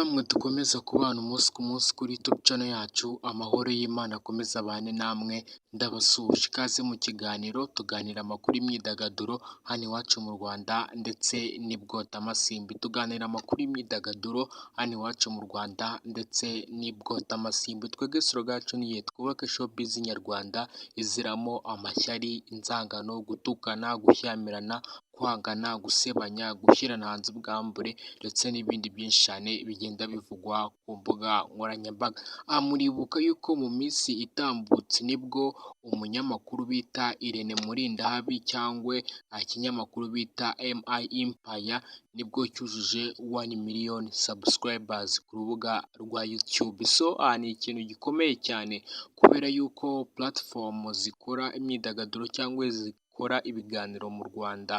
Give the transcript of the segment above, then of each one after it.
mwe dukomeza kubana umunsi ku munsi kuri YouTube channel yacu, amahoro y'Imana akomeza abane namwe, ndabasuhuje ikaze mu kiganiro tuganira amakuru y'imyidagaduro hano iwacu mu Rwanda ndetse n'ibwotamasimbi. Tuganira amakuru y'imyidagaduro hano iwacu mu Rwanda ndetse n'ibwotamasimbi. Twebwe slogan yacu ni twubake showbiz nyarwanda iziramo amashyari, inzangano, gutukana, gushyamirana, kwangana, gusebanya, gushyirana hanze ubwambure ndetse n'ibindi byinshi cyane bigenda bivugwa ku mbuga nkoranyambaga. Muribuka yuko mu minsi itambutse nibwo umunyamakuru bita Irene Murindahabi cyangwa ikinyamakuru bita MI Empire nibwo cyujuje 1 million subscribers ku rubuga rwa YouTube. Ni ikintu gikomeye cyane kubera yuko platform zikora imyidagaduro cyangwa zikora ibiganiro mu Rwanda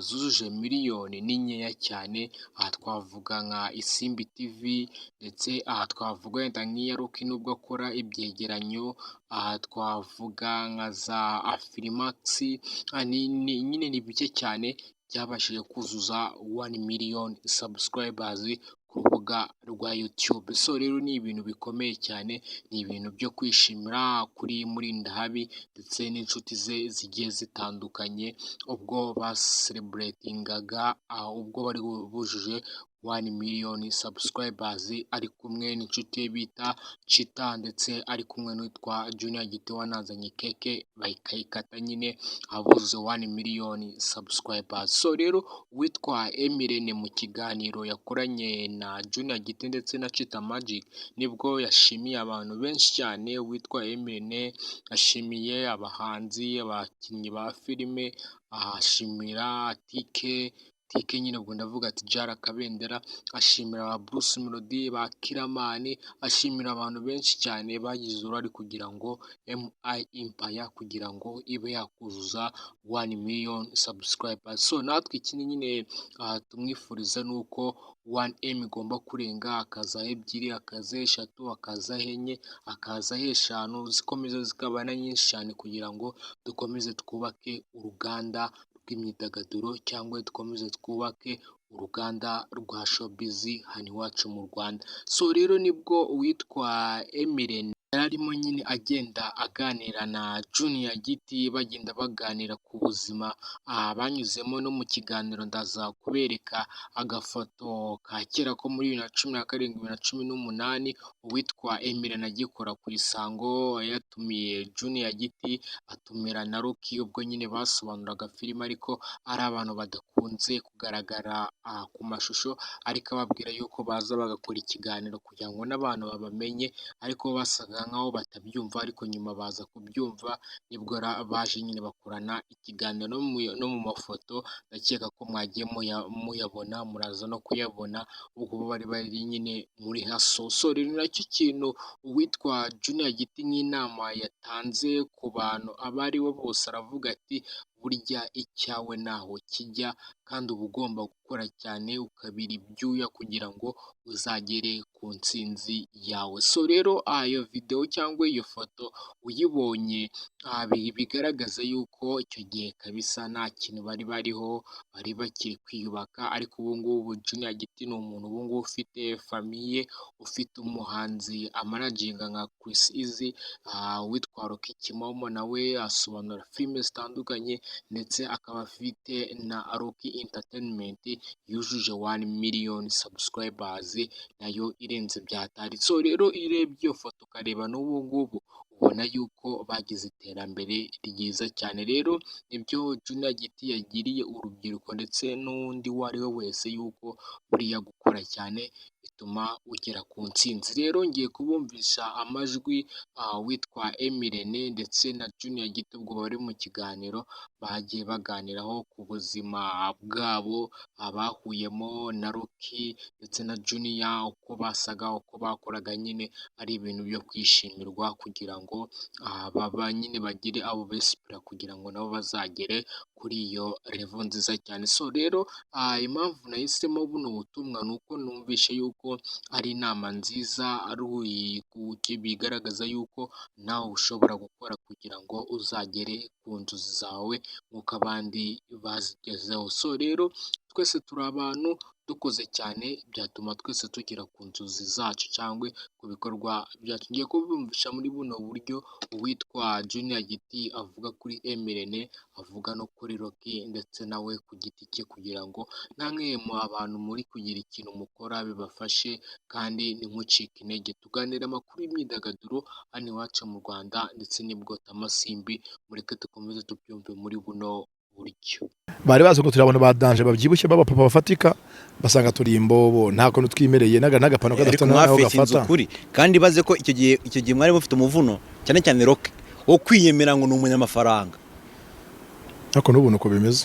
zujuje miliyoni ni nkeya cyane. Twavuga nka Isimbi TV ndetse twavuga wenda nk'iya Rocky nubwo akora ibyegeranyo, twavuga nka za Afurimax, nyine ni bike cyane byabashije kuzuza 1 million subscribers ku rubuga rwa YouTube. Rero ni ibintu bikomeye cyane, ni ibintu byo kwishimira kuri Murindahabi ndetse n'inshuti ze zigiye zitandukanye ubwo basereburatingaga ubwo bari bujuje 1 million subscribers, ari kumwe n'inshuti ye bita Chita ndetse ari kumwe n'uwitwa Junior Giti wanazanye keke bakayikata nyine abuze 1 million subscribers. Rero uwitwa Emirene mu kiganiro yakoranye na Junior Giti ndetse na Chita Magic nibwo yashimiye abantu benshi cyane. Uwitwa Emirene ashimiye abahanzi, abakinnyi ba filime, ashimira Tike nyine ubwo ndavuga ati Jara Kabendera, ashimira ba Bruce Melody, ba Kiramani, ashimira abantu benshi cyane bagize uruhare kugira ngo MI Empire kugira ngo ibe yakuzuza 1 million subscribers. Natwe ikindi nyine tumwifuriza nuko 1M igomba kurenga, akaza 2, akaza 3, akaza 4, akaza 5, zikomeza zikabana nyinshi cyane kugira ngo dukomeze twubake uruganda rw'imyidagaduro cyangwa dukomeze twubake uruganda rwa showbiz hano iwacu mu Rwanda. Rero nibwo uwitwa Emirene yararimo nyine agenda aganira na Junior Giti, bagenda baganira ku buzima banyuzemo. No mu kiganiro ndaza kubereka agafoto ka kera ko muri 2017 2018 uwitwa Emirene agikora ku Isango yatumiye Junior Giti, atumira na Rocky ubwo nyine basobanuraga filime ariko ari abantu badakunze kugaragara ku mashusho, ariko ababwira yuko baza bagakora ikiganiro kugira ngo n'abantu babamenye, ariko basaga nkaho batabyumva ariko nyuma baza kubyumva nibwo baje nyine bakorana ikiganiro. No mu mafoto ndakeka ko mwagiye muyabona, muraza no kuyabona ubwo bari nyine muri haso. Rero nacyo kintu uwitwa Junior Giti nk'inama yatanze ku bantu abo ari bo bose, aravuga ati burya icyawe naho kijya kandi uba ugomba gukora cyane ukabira ibyuya kugira ngo uzagere ku ntsinzi yawe. Rero iyo video cyangwa iyo foto uyibonye bigaragaza yuko icyo gihe kabisa nta kintu bariho, bari bakiri kwiyubaka, ariko ubu ngubu Junior Giti ni umuntu ubu ngubu ufite famiye, ufite umuhanzi amanaginga nka Chris Easy, witwa Rocky Kimomo nawe asobanura filime zitandukanye ndetse akaba afite na Rocky Entertainment yujuje 1 million subscribers nayo irenze byatari. Rero iyo urebye iyo foto ukareba n'ubu ngubu ubona yuko bagize iterambere ryiza cyane. Rero nibyo Junior Giti yagiriye urubyiruko ndetse n'undi uwo ari we wese yuko buriya gukora cyane bituma ugera ku ntsinzi. Rero ngiye kubumvisha amajwi witwa Emirene ndetse na Junior Giti ubwo bari mu kiganiro bagiye baganiraho ku buzima bwabo bahuyemo na Rocky ndetse na Junior, uko basaga, uko bakoraga, nyine ari ibintu byo kwishimirwa kugira ngo nyine bagire abo besipira kugira ngo nabo bazagere kuri iyo level nziza cyane. Rero impamvu nahisemo buno butumwa ni uko numvishe yuko ari inama nziza, bigaragaza yuko nawe ushobora gukora kugira ngo uzagere ku nzozi zawe nk'uko abandi bazigezeho. Rero twese turi abantu dukoze cyane byatuma twese tugera ku nzozi zacu cyangwa ku bikorwa byacu. Ngiye kubumvisha muri buno buryo uwitwa Junior Giti avuga kuri Emirene, avuga no kuri Rocky ndetse nawe ku giti cye, kugira ngo namwe mu abantu muri kugira ikintu mukora bibafashe kandi ntimucike intege. Tuganira amakuru y'imyidagaduro hano iwacu mu Rwanda ndetse n'ibwota amasimbi, mureke dukomeze tubyumve muri buno buryo. Bari bazi ko turi abantu badanje babyibushye b'abapapa bafatika, basanga turi imbobo nta kuntu twimereye n'agapano kadafite naho gafata ukuri. Kandi baze ko icyo gihe mwari mufite umuvuno cyane cyane Rock wo kwiyemera ngo ni umunyamafaranga, ariko n'ubu nuko bimeze,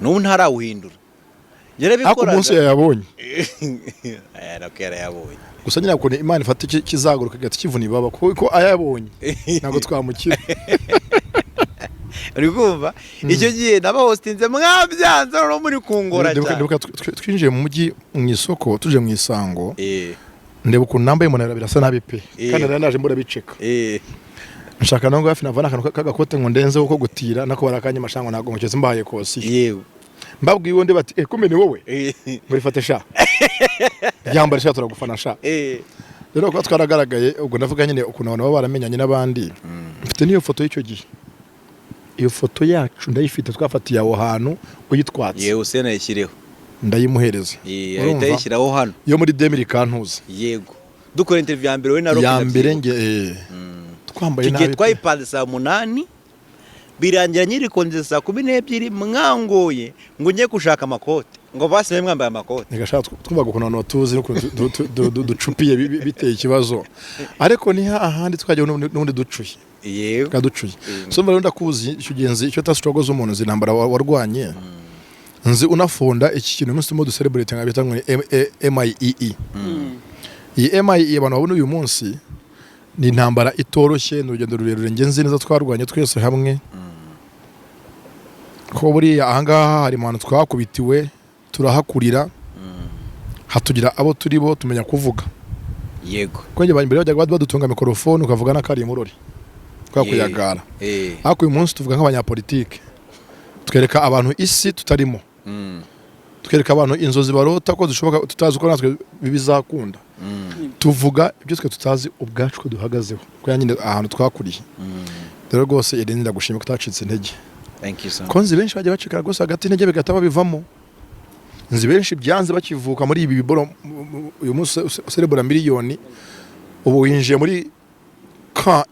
n'ubu ntarawuhindura. Ariko umunsi yayabonye Rock yarayabonye, gusa nyine ko Imana ifata kizaguruka gati kivuna ibaba kuko ayabonye ntabwo twamukira. uri kumva icyo gihe nabahostinze mwabyanze no muri kungora cyane. Twinjiye mu mujyi mu isoko tuje mu isango, ndeba ukuntu nambaye umuntu birasa nabi pe, kandi naje mbura biceka. Nshaka nango hafi navana akantu kagakote ngo ndenzeho ko gutira nako barakanye mashango nago ngukeze mbaye kosi. Yewe mbabwiye wonde bati kumene wowe muri fate sha yambara sha turagufana sha. Rero ko twaragaragaye ubwo ndavuga nyine ukuntu abantu baba baramenyanye n'abandi. Mfite niyo foto y'icyo gihe, iyo foto yacu ndayifite twafatiye aho hantu uyitwatse. Yewe usena yishyireho ndayimuhereza. Ahita yishyiraho hano yo muri Demiri Kantuza. Yego dukora interview ya mbere we na Rock ya mbere nge twambaye nabi. Tugiye twayipanze saa 8 birangira nyiri konze saa 12 mwangoye ngo njye gushaka amakote ngo basi mwambaye amakote. Nigashaka twumvaga ukuntu no tuzi ducupiye biteye ikibazo, ariko ni ahandi twagiye n'undi ducuye. Yego kaducuye. So mbere ndakuzi icyo genzi icyo tastrogoza umuntu zinambara warwanye. Nzi unafunda iki kintu umunsi mo du celebrate ngabita ngo MIEE. Iyi MIEE abantu babona uyu munsi ni intambara itoroshye n'urugendo rurerure ngenzi neza twarwanye twese hamwe. Ko buriya ahangaha hari abantu twakubitiwe turahakurira, hatugira abo turi bo tumenya kuvuga. Yego ko njye imbere bajyaga badutunga mikrofone ukavuga n'akari murori twakuyagara. Ariko uyu munsi tuvuga nk'abanyapolitike, twereka abantu isi tutarimo, twereka abantu inzozi barota ko zishoboka tutazi uko natwe bibizakunda. Tuvuga ibyo twe tutazi ubwacu ko duhagazeho ko yanyine ahantu twakuriye. Rero rwose irinda gushima ko tacitse intege. Thank you so much. Konzi benshi bajya bacika rwose hagati intege bigataba bivamo. Nzi benshi byanze bakivuka muri ibi biboro uyu munsi celebra miliyoni, ubu winjiye muri ka